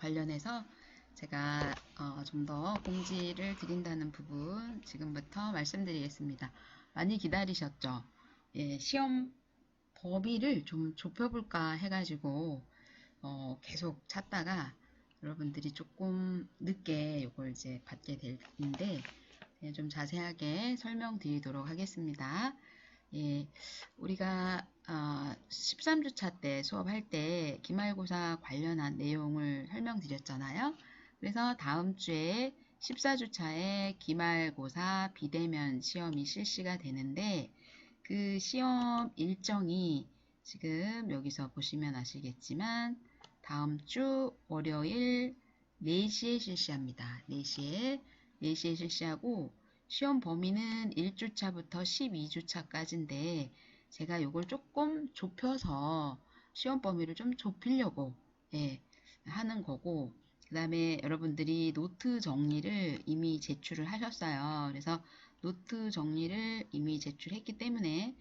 관련해서 제가 좀 더 공지를 드린다는 부분 지금부터 말씀드리겠습니다. 많이 기다리셨죠? 예, 시험 범위를 좀 좁혀볼까 해가지고 계속 찾다가 여러분들이 조금 늦게 이걸 이제 받게 될 텐데 좀 자세하게 설명드리도록 하겠습니다. 예, 우리가 13주차 때 수업할 때 기말고사 관련한 내용을 설명드렸잖아요. 그래서 다음 주에 14주차에 기말고사 비대면 시험이 실시가 되는데 그 시험 일정이 지금 여기서 보시면 아시겠지만 다음 주 월요일 4시에 실시합니다. 4시에 실시하고 시험 범위는 1주차부터 12주차까지인데 제가 이걸 조금 좁혀서 시험 범위를 좀 좁히려고 하는 거고 그 다음에 여러분들이 노트 정리를 이미 제출을 하셨어요. 그래서 노트 정리를 이미 제출했기 때문에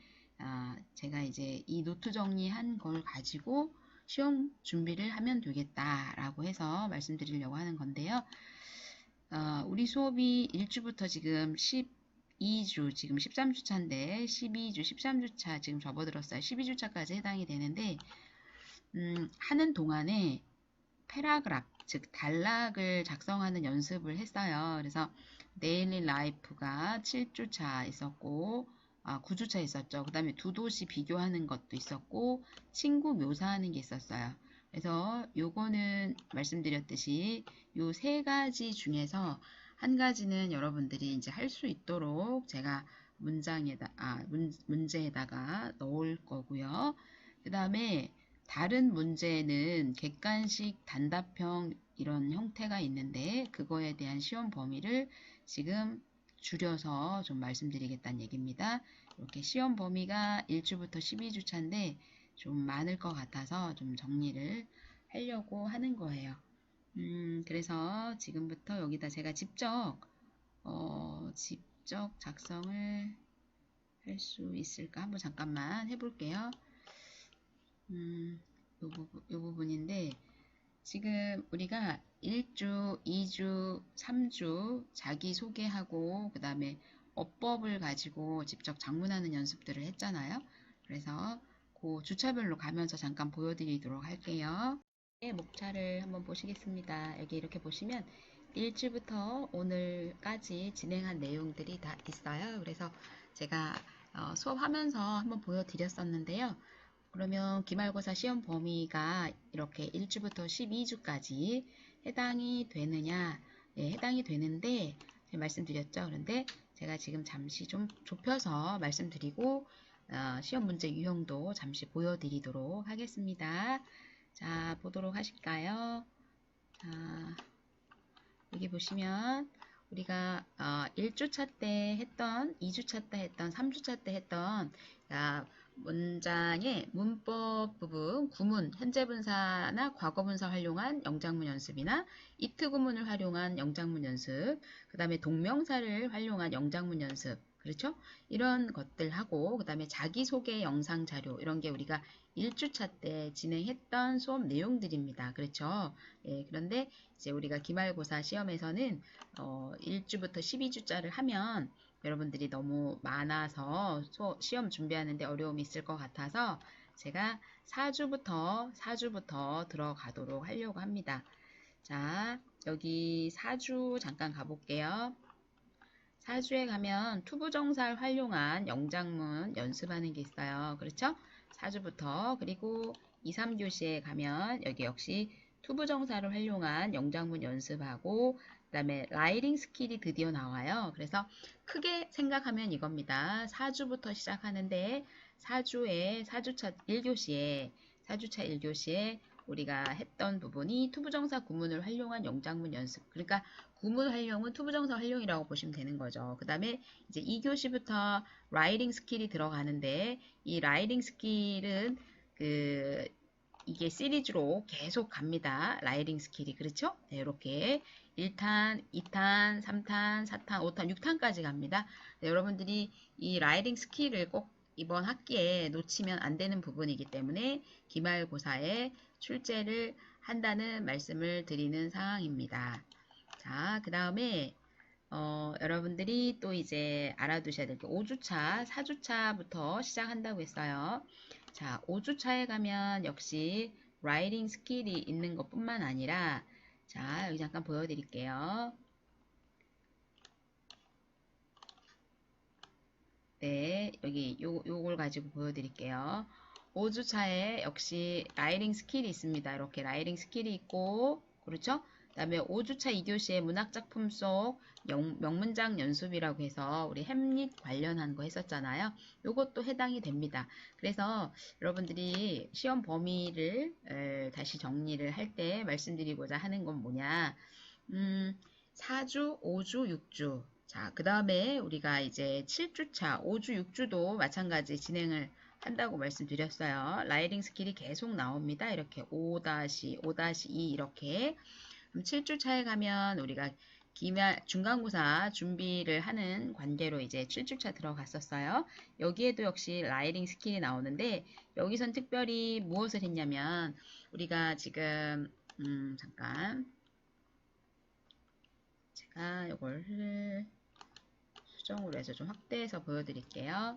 제가 이제 이 노트 정리한 걸 가지고 시험 준비를 하면 되겠다라고 해서 말씀드리려고 하는 건데요. 우리 수업이 1주부터 지금 12주, 지금 13주차인데 12주, 13주차 지금 접어들었어요. 12주차까지 해당이 되는데 하는 동안에 패러그래프, 즉 단락을 작성하는 연습을 했어요. 그래서 데일리 라이프가 7주차 있었고 9주차 있었죠. 그 다음에 두 도시 비교하는 것도 있었고 친구 묘사하는 게 있었어요. 그래서 요거는 말씀드렸듯이 요 세 가지 중에서 한 가지는 여러분들이 이제 할 수 있도록 제가 문제에다가 넣을 거고요. 그 다음에 다른 문제는 객관식 단답형 이런 형태가 있는데 그거에 대한 시험 범위를 지금 줄여서 좀 말씀드리겠다는 얘기입니다. 이렇게 시험 범위가 1주부터 12주차인데 좀 많을 것 같아서 좀 정리를 하려고 하는 거예요. 그래서 지금부터 여기다 제가 직접 작성을 할 수 있을까? 한번 잠깐만 해볼게요. 요 부분인데 지금 우리가 1주, 2주, 3주 자기소개하고 그 다음에 어법을 가지고 직접 작문하는 연습들을 했잖아요. 그래서 그 주차별로 가면서 잠깐 보여드리도록 할게요. 목차를 한번 보시겠습니다. 여기 이렇게 보시면 1주부터 오늘까지 진행한 내용들이 다 있어요. 그래서 제가 수업하면서 한번 보여드렸었는데요. 그러면 기말고사 시험 범위가 이렇게 1주부터 12주까지 해당이 되느냐? 네, 해당이 되는데 말씀드렸죠. 그런데 제가 지금 잠시 좀 좁혀서 말씀드리고 시험 문제 유형도 잠시 보여드리도록 하겠습니다. 자, 보도록 하실까요? 자, 여기 보시면 우리가 1주차 때 했던, 2주차 때 했던, 3주차 때 했던 문장의 문법 부분, 구문, 현재 분사나 과거 분사 활용한 영장문 연습이나 이트 구문을 활용한 영장문 연습, 그 다음에 동명사를 활용한 영장문 연습, 그렇죠? 이런 것들하고 그 다음에 자기소개 영상 자료 이런 게 우리가 1주차 때 진행했던 수업 내용들입니다. 그렇죠? 예, 그런데 이제 우리가 기말고사 시험에서는 1주부터 12주짜를 하면 여러분들이 너무 많아서 시험 준비하는데 어려움이 있을 것 같아서 제가 4주부터 들어가도록 하려고 합니다. 자, 여기 4주 잠깐 가볼게요. 4주에 가면 투부정사를 활용한 영장문 연습하는 게 있어요. 그렇죠? 4주부터 그리고 2, 3교시에 가면 여기 역시 투부정사를 활용한 영장문 연습하고 그 다음에 라이팅 스킬이 드디어 나와요. 그래서 크게 생각하면 이겁니다. 4주부터 시작하는데 4주차 1교시에 우리가 했던 부분이 투부정사 구문을 활용한 영장문 연습. 그러니까 구문 활용은 투부정사 활용이라고 보시면 되는 거죠. 그 다음에 이제 2교시부터 라이팅 스킬이 들어가는데 이 라이팅 스킬은 이게 시리즈로 계속 갑니다. 라이팅 스킬이. 그렇죠? 네, 이렇게 1탄, 2탄, 3탄, 4탄, 5탄, 6탄까지 갑니다. 네, 여러분들이 이 라이팅 스킬을 꼭 이번 학기에 놓치면 안 되는 부분이기 때문에 기말고사에 출제를 한다는 말씀을 드리는 상황입니다. 자, 그 다음에 여러분들이 또 이제 알아두셔야 될 게 5주차, 4주차부터 시작한다고 했어요. 자, 5주차에 가면 역시 라이딩 스킬이 있는 것 뿐만 아니라 자, 여기 잠깐 보여드릴게요. 네, 여기 요걸 가지고 보여드릴게요. 5주차에 역시 라이딩 스킬이 있습니다. 이렇게 라이딩 스킬이 있고, 그렇죠? 그 다음에 5주차 2교시에 문학작품 속 명문장 연습이라고 해서 우리 햄릿 관련한 거 했었잖아요. 요것도 해당이 됩니다. 그래서 여러분들이 시험 범위를 다시 정리를 할 때 말씀드리고자 하는 건 뭐냐. 4주, 5주, 6주. 자, 그 다음에 우리가 이제 7주차, 5주, 6주도 마찬가지 진행을 한다고 말씀드렸어요. 라이딩 스킬이 계속 나옵니다. 이렇게 5-5-2 이렇게. 그럼 7주차에 가면 우리가 중간고사 준비를 하는 관계로 이제 7주차 들어갔었어요. 여기에도 역시 라이딩 스킬이 나오는데 여기선 특별히 무엇을 했냐면 우리가 지금 잠깐 제가 이걸 수정으로 해서 좀 확대해서 보여드릴게요.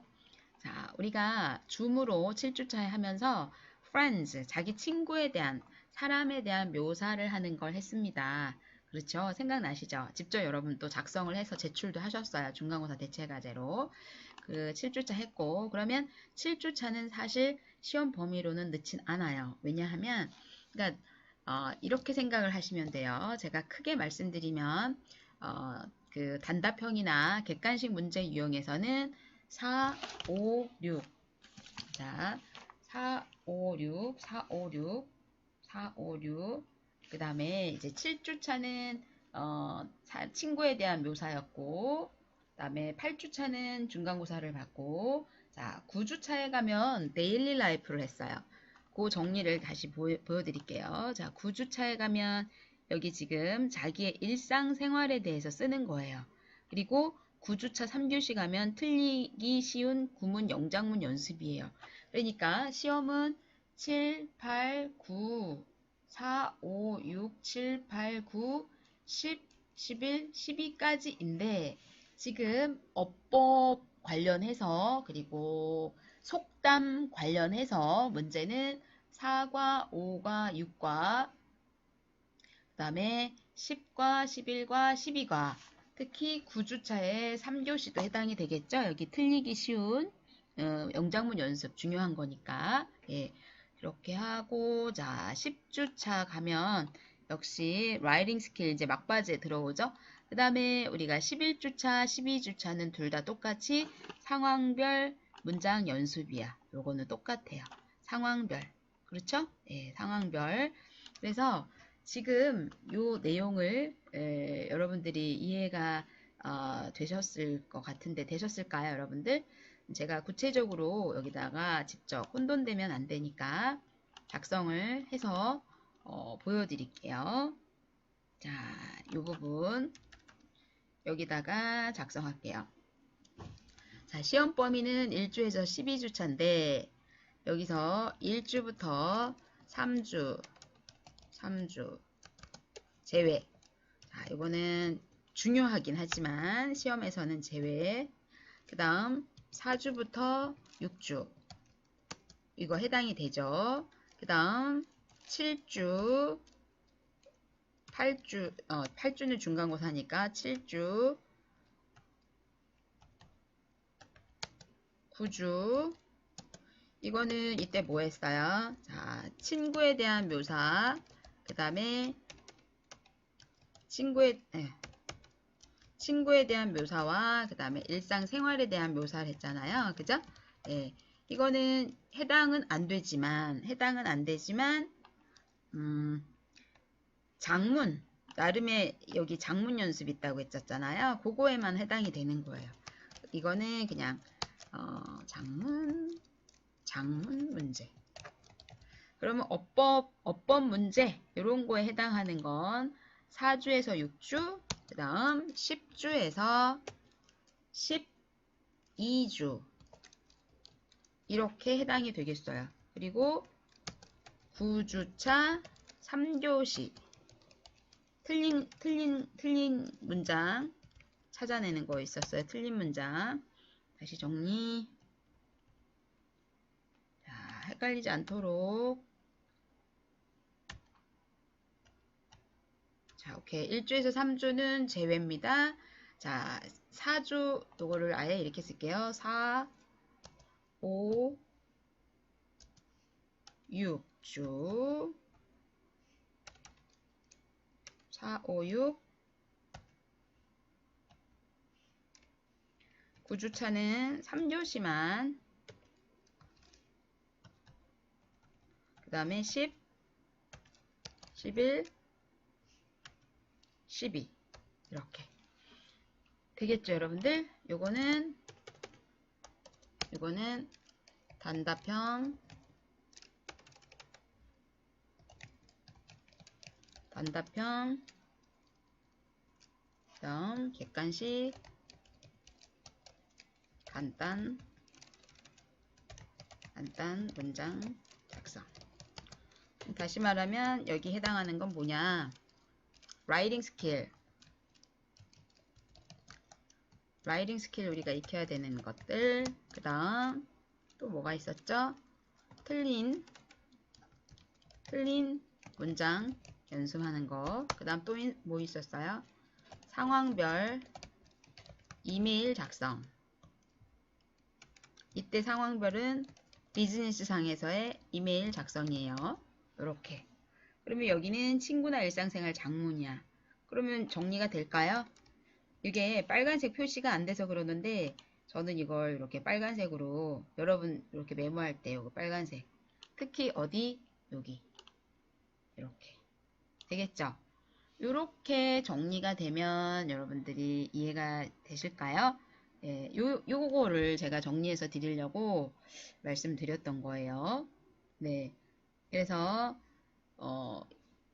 자, 우리가 줌으로 7주차에 하면서 friends, 자기 친구에 대한, 사람에 대한 묘사를 하는 걸 했습니다. 그렇죠? 생각나시죠? 직접 여러분 또 작성을 해서 제출도 하셨어요. 중간고사 대체과제로. 그 7주차 했고, 그러면 7주차는 사실 시험 범위로는 넣진 않아요. 왜냐하면, 그러니까, 이렇게 생각을 하시면 돼요. 제가 크게 말씀드리면, 그 단답형이나 객관식 문제 유형에서는 4, 5, 6. 자, 4, 5, 6, 4, 5, 6, 4, 5, 6. 그 다음에 이제 7주차는 친구에 대한 묘사였고, 그 다음에 8주차는 중간고사를 받고, 자, 9주차에 가면 데일리 라이프를 했어요. 그 정리를 다시 보여드릴게요. 자, 9주차에 가면 여기 지금 자기의 일상생활에 대해서 쓰는 거예요. 그리고 9주차 3교시 가면 틀리기 쉬운 구문 영작문 연습이에요. 그러니까 시험은 7, 8, 9, 4, 5, 6, 7, 8, 9, 10, 11, 12까지인데 지금 어법 관련해서 그리고 속담 관련해서 문제는 4과 5과 6과 그 다음에 10과 11과 12과 특히 9주차에 3교시도 해당이 되겠죠. 여기 틀리기 쉬운 영작문 연습 중요한 거니까 예, 이렇게 하고 자 10주차 가면 역시 라이딩 스킬 이제 막바지에 들어오죠. 그 다음에 우리가 11주차, 12주차는 둘 다 똑같이 상황별 문장 연습이야. 요거는 똑같아요. 상황별. 그렇죠? 예, 상황별. 그래서 지금 요 내용을 여러분들이 이해가 되셨을 것 같은데 되셨을까요, 여러분들? 제가 구체적으로 여기다가 직접 혼돈되면 안 되니까 작성을 해서 보여드릴게요. 자, 요 부분 여기다가 작성할게요. 자, 시험 범위는 1주에서 12주차인데 여기서 1주부터 3주 제외. 자, 이거는 중요하긴 하지만 시험에서는 제외. 그 다음 4주부터 6주. 이거 해당이 되죠. 그 다음 7주, 8주는 중간고사니까 7주, 9주. 이거는 이때 뭐 했어요? 자, 친구에 대한 묘사. 그 다음에 친구에 대한 묘사와 그 다음에 일상생활에 대한 묘사를 했잖아요. 그죠? 예. 이거는 해당은 안 되지만 장문 나름의 여기 장문 연습 있다고 했었잖아요. 그거에만 해당이 되는 거예요. 이거는 그냥 장문 문제. 그러면 어법 문제 이런 거에 해당하는 건 4주에서 6주, 그 다음 10주에서 12주 이렇게 해당이 되겠어요. 그리고 9주차, 3교시 틀린 문장 찾아내는 거 있었어요. 틀린 문장. 다시 정리. 자, 헷갈리지 않도록. 자, 오케이. 1주에서 3주는 제외입니다. 자, 4주, 요거를 아예 이렇게 쓸게요. 4, 5, 6주. 4, 5, 6. 9주차는 3교시만. 그 다음에 10, 11, 12. 이렇게. 되겠죠, 여러분들? 요거는 단답형, 그다음 객관식, 간단 문장 작성. 다시 말하면 여기 해당하는 건 뭐냐? 라이팅 스킬 우리가 익혀야 되는 것들. 그 다음 또 뭐가 있었죠? 틀린 문장 연습하는 거. 그 다음 또 뭐 있었어요? 상황별 이메일 작성. 이때 상황별은 비즈니스 상에서의 이메일 작성이에요. 이렇게. 그러면 여기는 친구나 일상생활 장문이야. 그러면 정리가 될까요? 이게 빨간색 표시가 안 돼서 그러는데 저는 이걸 이렇게 빨간색으로, 여러분 이렇게 메모할 때 이거 빨간색, 특히 어디? 여기 이렇게 되겠죠? 이렇게 정리가 되면 여러분들이 이해가 되실까요? 예, 요거를 제가 정리해서 드리려고 말씀드렸던 거예요. 네, 그래서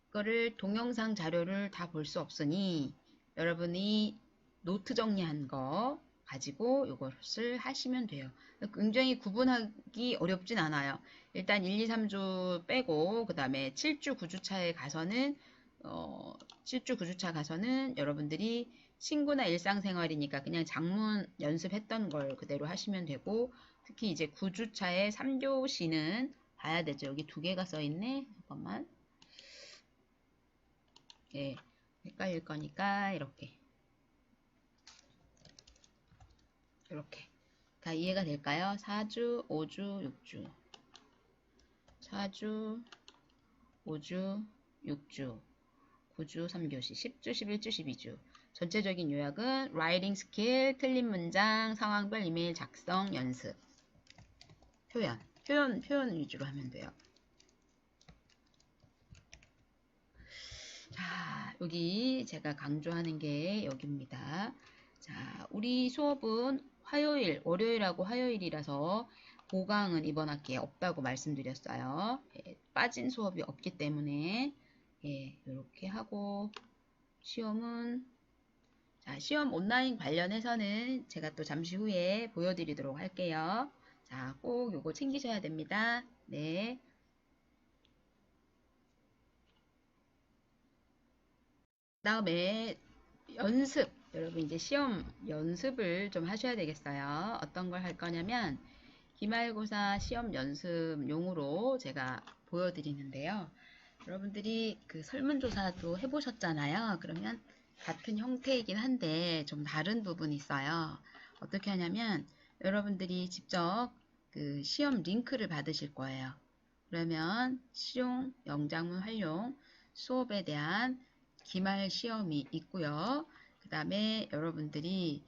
이거를 동영상 자료를 다 볼 수 없으니 여러분이 노트 정리한 거 가지고 이것을 하시면 돼요. 굉장히 구분하기 어렵진 않아요. 일단 1, 2, 3주 빼고 그 다음에 7주, 9주차에 가서는 7주, 9주차 가서는 여러분들이 친구나 일상생활이니까 그냥 장문 연습했던 걸 그대로 하시면 되고, 특히 이제 9주차에 3교시는 봐야 되죠. 여기 두 개가 써있네. 잠깐만. 예, 헷갈릴 거니까 이렇게 다 이해가 될까요? 4주, 5주, 6주 4주, 5주, 6주 9주, 3교시 10주, 11주, 12주. 전체적인 요약은 라이팅 스킬, 틀린 문장, 상황별 이메일 작성 연습, 표현 위주로 하면 돼요. 자, 여기 제가 강조하는 게 여기입니다. 자, 우리 수업은 화요일, 월요일하고 화요일이라서 보강은 이번 학기에 없다고 말씀드렸어요. 예, 빠진 수업이 없기 때문에 이렇게 하고, 시험은, 자, 시험 온라인 관련해서는 제가 또 잠시 후에 보여드리도록 할게요. 자, 꼭 요거 챙기셔야 됩니다. 네. 다음에 연습, 여러분 이제 시험 연습을 좀 하셔야 되겠어요. 어떤 걸 할 거냐면 기말고사 시험 연습용으로 제가 보여드리는데요. 여러분들이 그 설문조사도 해보셨잖아요. 그러면 같은 형태이긴 한데 좀 다른 부분이 있어요. 어떻게 하냐면 여러분들이 직접 그 시험 링크를 받으실 거예요. 그러면 실용, 영장문 활용, 수업에 대한 기말 시험이 있고요. 그 다음에 여러분들이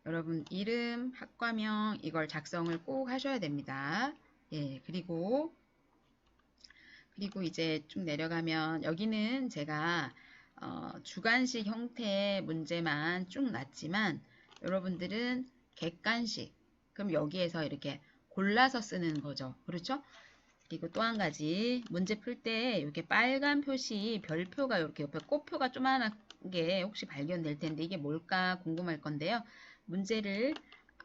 여러분 이름, 학과명 이걸 작성을 꼭 하셔야 됩니다. 예, 그리고 이제 쭉 내려가면 여기는 제가 주관식 형태의 문제만 쭉 놨지만 여러분들은 객관식, 그럼 여기에서 이렇게 골라서 쓰는 거죠. 그렇죠? 그리고 또 한 가지, 문제 풀 때 이렇게 빨간 표시, 별표가 이렇게 옆에 꽃표가 조그맣게 혹시 발견될 텐데 이게 뭘까 궁금할 건데요. 문제를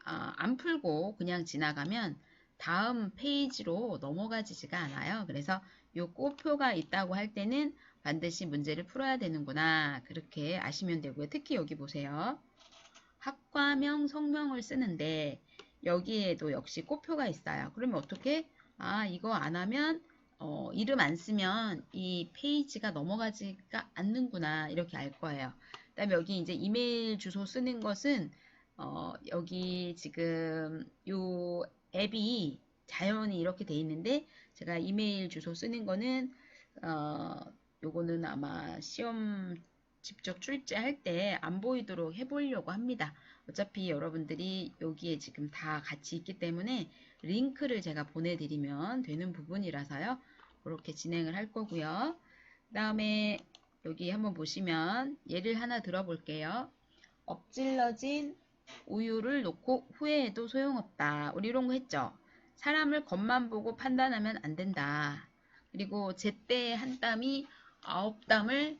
안 풀고 그냥 지나가면 다음 페이지로 넘어가지가 않아요. 그래서 이 꼬표가 있다고 할 때는 반드시 문제를 풀어야 되는구나. 그렇게 아시면 되고요. 특히 여기 보세요. 학과명, 성명을 쓰는데 여기에도 역시 꼬표가 있어요. 그러면 어떻게? 아, 이거 안 하면 이름 안 쓰면 이 페이지가 넘어가지가 않는구나. 이렇게 알 거예요. 그 다음에 여기 이제 이메일 주소 쓰는 것은 여기 지금 요 앱이 자연히 이렇게 돼 있는데 제가 이메일 주소 쓰는 거는 요거는 아마 시험 직접 출제할 때 안 보이도록 해보려고 합니다. 어차피 여러분들이 여기에 지금 다 같이 있기 때문에 링크를 제가 보내드리면 되는 부분이라서요. 그렇게 진행을 할 거고요. 그 다음에 여기 한번 보시면 예를 하나 들어볼게요. 엎질러진 우유를 놓고 후회해도 소용없다. 우리 이런 거 했죠? 사람을 겉만 보고 판단하면 안 된다. 그리고 제때 한 땀이 아홉 땀의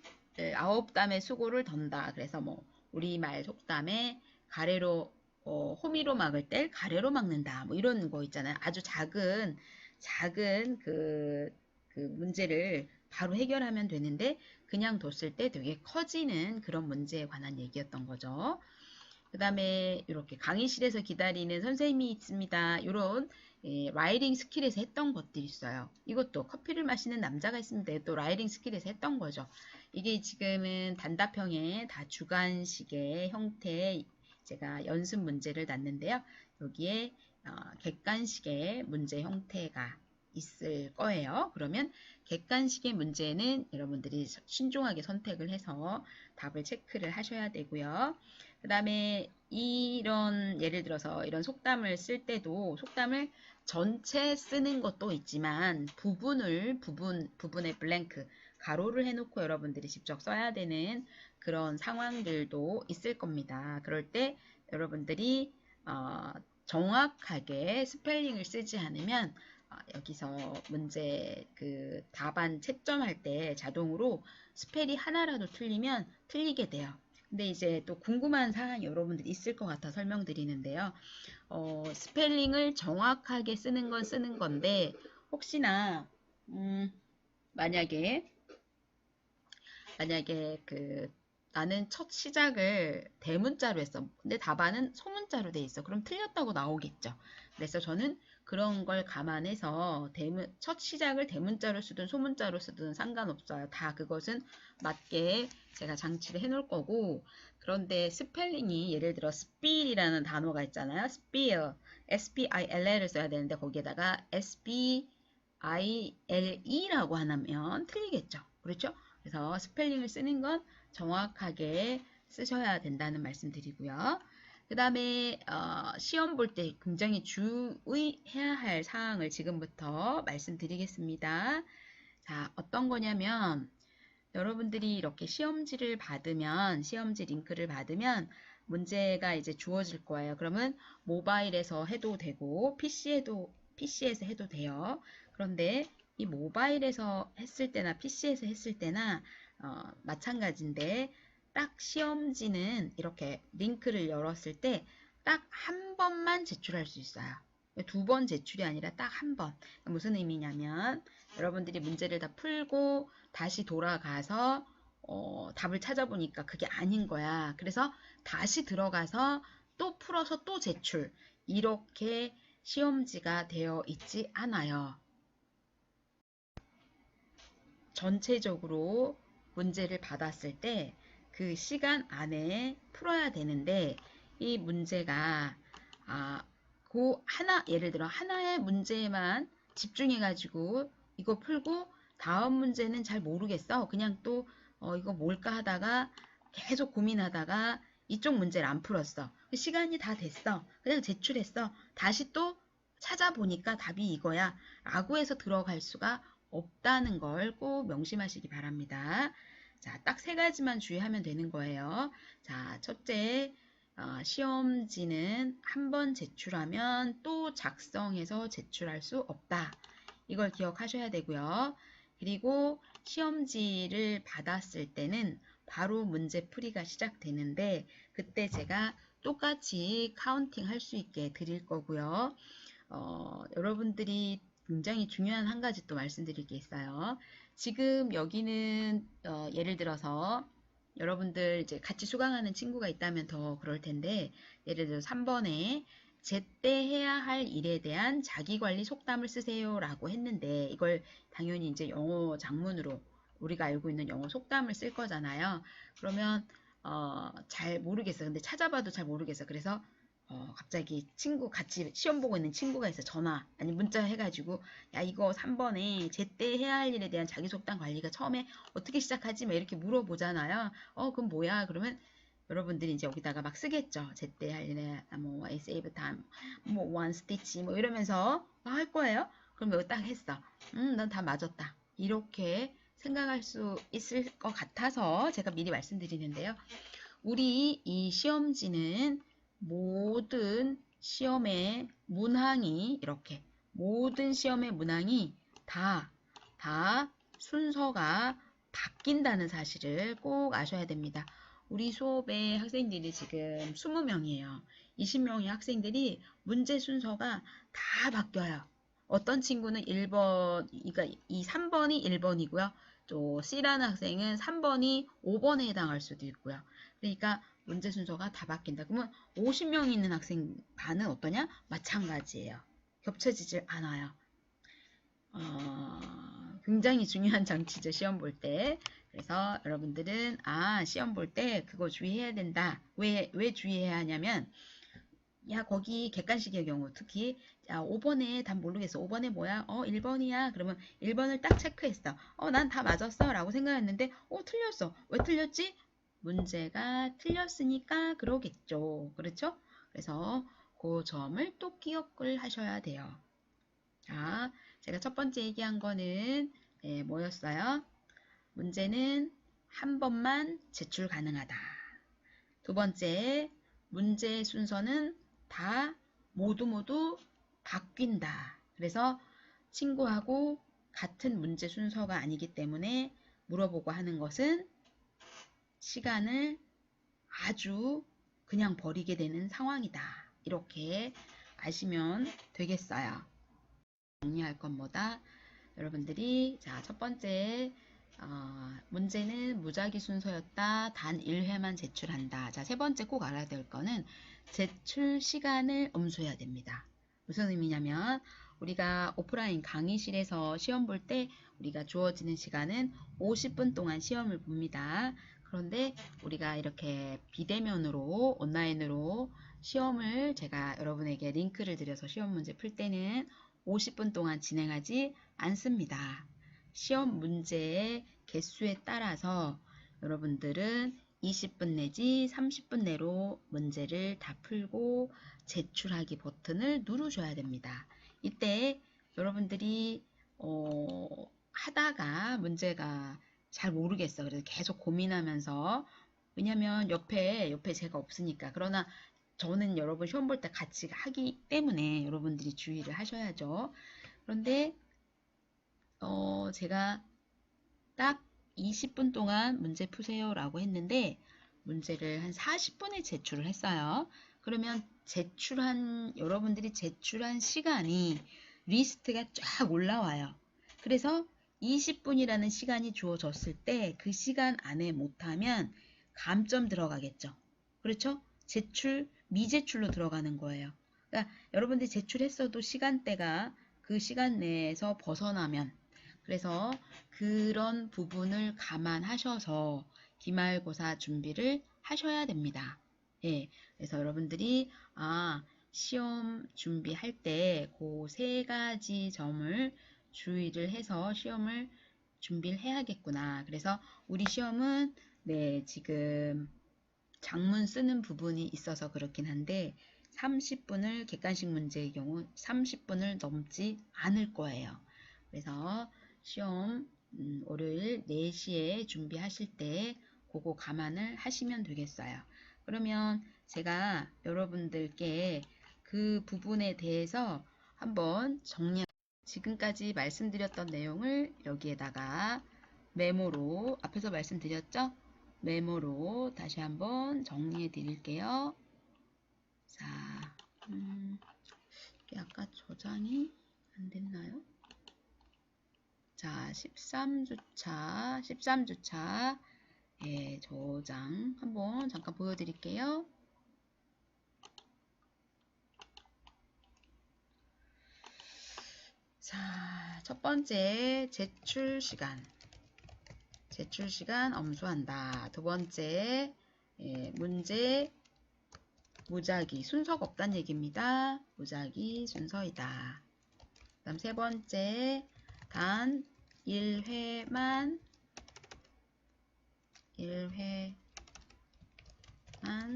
수고를 던다. 그래서 뭐 우리말 속담에 가래로 호미로 막을 때 가래로 막는다. 뭐 이런 거 있잖아요. 아주 작은 그 문제를 바로 해결하면 되는데 그냥 뒀을 때 되게 커지는 그런 문제에 관한 얘기였던 거죠. 그 다음에 이렇게 강의실에서 기다리는 선생님이 있습니다. 이런 라이딩 스킬에서 했던 것들이 있어요. 이것도 커피를 마시는 남자가 있습니다. 또 라이딩 스킬에서 했던 거죠. 이게 지금은 단답형의 다 주관식의 형태의 제가 연습 문제를 놨는데요. 여기에 객관식의 문제 형태가 있을 거예요. 그러면 객관식의 문제는 여러분들이 신중하게 선택을 해서 답을 체크를 하셔야 되고요. 그 다음에 이런 예를 들어서 이런 속담을 쓸 때도 속담을 전체 쓰는 것도 있지만 부분의 블랭크 가로를 해놓고 여러분들이 직접 써야 되는 그런 상황들도 있을 겁니다. 그럴 때 여러분들이 정확하게 스펠링을 쓰지 않으면 여기서 문제 그 답안 채점할 때 자동으로 스펠이 하나라도 틀리면 틀리게 돼요. 근데 이제 또 궁금한 사항이 여러분들 있을 것 같아 설명드리는데요. 스펠링을 정확하게 쓰는 건 쓰는 건데 혹시나 만약에 그 나는 첫 시작을 대문자로 했어. 근데 답안은 소문자로 돼 있어. 그럼 틀렸다고 나오겠죠. 그래서 저는 그런 걸 감안해서 첫 시작을 대문자로 쓰든 소문자로 쓰든 상관없어요. 다 그것은 맞게 제가 장치를 해놓을 거고 그런데 스펠링이 예를 들어 spill이라는 단어가 있잖아요. spill, S-P-I-L-L을 써야 되는데 거기에다가 S-P-I-L-E라고 하면 틀리겠죠. 그렇죠? 그래서 스펠링을 쓰는 건 정확하게 쓰셔야 된다는 말씀 드리고요. 그 다음에 시험 볼 때 굉장히 주의해야 할 사항을 지금부터 말씀드리겠습니다. 자, 어떤 거냐면 여러분들이 이렇게 시험지를 받으면 시험지 링크를 받으면 문제가 이제 주어질 거예요. 그러면 모바일에서 해도 되고 PC에서 해도 돼요. 그런데 이 모바일에서 했을 때나 PC에서 했을 때나 마찬가지인데 딱 시험지는 이렇게 링크를 열었을 때 딱 한 번만 제출할 수 있어요. 두 번 제출이 아니라 딱 한 번. 무슨 의미냐면 여러분들이 문제를 다 풀고 다시 돌아가서 답을 찾아보니까 그게 아닌 거야. 그래서 다시 들어가서 또 풀어서 또 제출. 이렇게 시험지가 되어 있지 않아요. 전체적으로 문제를 받았을 때 그 시간 안에 풀어야 되는데 이 문제가 그 하나 예를 들어 하나의 문제에만 집중해 가지고 이거 풀고 다음 문제는 잘 모르겠어. 그냥 또 이거 뭘까 하다가 계속 고민하다가 이쪽 문제를 안 풀었어. 시간이 다 됐어. 그냥 제출했어. 다시 또 찾아보니까 답이 이거야. 라고 해서 들어갈 수가 없다는 걸 꼭 명심하시기 바랍니다. 자, 딱 세 가지만 주의하면 되는 거예요. 자, 첫째, 시험지는 한 번 제출하면 또 작성해서 제출할 수 없다. 이걸 기억하셔야 되고요. 그리고 시험지를 받았을 때는 바로 문제풀이가 시작되는데 그때 제가 똑같이 카운팅 할 수 있게 드릴 거고요. 여러분들이 굉장히 중요한 한 가지 또 말씀드릴 게 있어요. 지금 여기는 예를 들어서 여러분들 이제 같이 수강하는 친구가 있다면 더 그럴 텐데 예를 들어 3번에 제때 해야 할 일에 대한 자기관리 속담을 쓰세요 라고 했는데 이걸 당연히 이제 영어 장문으로 우리가 알고 있는 영어 속담을 쓸 거잖아요. 그러면 잘 모르겠어. 근데 찾아봐도 잘 모르겠어. 그래서 갑자기 친구 같이 시험 보고 있는 친구가 있어. 전화 아니 문자 해가지고 야 이거 3번에 제때 해야 할 일에 대한 자기 속담 관리가 처음에 어떻게 시작하지? 막 이렇게 물어보잖아요. 그럼 뭐야? 그러면 여러분들이 이제 여기다가 막 쓰겠죠. 제때 할 일에 뭐 save time, 뭐 one stitch 뭐 이러면서 할 거예요. 그럼 여기 딱 했어. 난 다 맞았다. 이렇게 생각할 수 있을 것 같아서 제가 미리 말씀드리는데요. 우리 이 시험지는 모든 시험의 문항이 이렇게 모든 시험의 문항이 다 순서가 바뀐다는 사실을 꼭 아셔야 됩니다. 우리 수업에 학생들이 지금 20명이에요. 20명의 학생들이 문제 순서가 다 바뀌어요. 어떤 친구는 1번, 그러니까 이 3번이 1번이고요. 또 C라는 학생은 3번이 5번에 해당할 수도 있고요. 그러니까 문제 순서가 다 바뀐다. 그러면 50명이 있는 학생 반은 어떠냐? 마찬가지예요. 겹쳐지질 않아요. 굉장히 중요한 장치죠. 시험 볼 때. 그래서 여러분들은 시험 볼 때 그거 주의해야 된다. 왜 주의해야 하냐면 야 거기 객관식의 경우 특히 5번에 답 모르겠어. 5번에 뭐야? 1번이야. 그러면 1번을 딱 체크했어. 난 다 맞았어 라고 생각했는데 틀렸어. 왜 틀렸지? 문제가 틀렸으니까 그러겠죠. 그렇죠? 그래서 그 점을 또 기억을 하셔야 돼요. 자, 제가 첫 번째 얘기한 거는 뭐였어요? 문제는 한 번만 제출 가능하다. 두 번째, 문제 순서는 다 모두 바뀐다. 그래서 친구하고 같은 문제 순서가 아니기 때문에 물어보고 하는 것은 시간을 아주 그냥 버리게 되는 상황이다. 이렇게 아시면 되겠어요. 정리할 것보다 여러분들이 첫 번째 문제는 무작위 순서였다. 단 1회만 제출한다. 세 번째 꼭 알아야 될 거는 제출 시간을 엄수해야 됩니다. 무슨 의미냐면 우리가 오프라인 강의실에서 시험 볼 때 우리가 주어지는 시간은 50분 동안 시험을 봅니다. 그런데 우리가 이렇게 비대면으로 온라인으로 시험을 제가 여러분에게 링크를 드려서 시험 문제 풀 때는 50분 동안 진행하지 않습니다. 시험 문제의 개수에 따라서 여러분들은 20분 내지 30분 내로 문제를 다 풀고 제출하기 버튼을 누르셔야 됩니다. 이때 여러분들이 하다가 문제가 잘 모르겠어. 그래서 계속 고민하면서 왜냐면 옆에 제가 없으니까. 그러나 저는 여러분 시험 볼 때 같이 하기 때문에 여러분들이 주의를 하셔야죠. 그런데 제가 딱 20분 동안 문제 푸세요 라고 했는데 문제를 한 40분에 제출을 했어요. 그러면 여러분들이 제출한 시간이 리스트가 쫙 올라와요. 그래서 20분이라는 시간이 주어졌을 때 그 시간 안에 못하면 감점 들어가겠죠. 그렇죠? 미제출로 들어가는 거예요. 그러니까 여러분들이 제출했어도 시간대가 그 시간 내에서 벗어나면 그래서 그런 부분을 감안하셔서 기말고사 준비를 하셔야 됩니다. 예, 그래서 여러분들이 시험 준비할 때 그 세 가지 점을 주의를 해서 시험을 준비를 해야겠구나. 그래서 우리 시험은 지금 장문 쓰는 부분이 있어서 그렇긴 한데 30분을 객관식 문제의 경우 30분을 넘지 않을 거예요. 그래서 시험 월요일 4시에 준비하실 때 그거 감안을 하시면 되겠어요. 그러면 제가 여러분들께 그 부분에 대해서 한번 지금까지 말씀드렸던 내용을 여기에다가 메모로 앞에서 말씀드렸죠? 메모로 다시 한번 정리해 드릴게요. 자, 이게 아까 저장이 안 됐나요? 자, 13주차. 예, 저장 한번 잠깐 보여드릴게요. 자, 첫 번째 제출 시간 엄수한다. 두 번째 문제 무작위 순서가 없다는 얘기입니다. 무작위 순서이다. 그다음 세 번째 단 1회만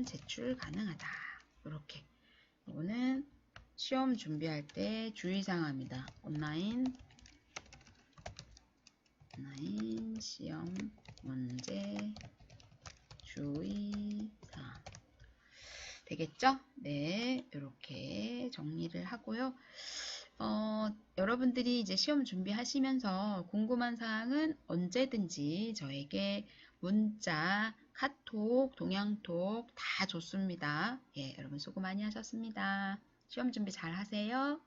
제출 가능하다. 이렇게 이거는 시험 준비할 때 주의사항입니다. 온라인 시험 문제 주의사항 되겠죠? 네, 이렇게 정리를 하고요. 여러분들이 이제 시험 준비하시면서 궁금한 사항은 언제든지 저에게 문자, 카톡, 동양톡 다 좋습니다. 예, 여러분 수고 많이 하셨습니다. 시험 준비 잘 하세요.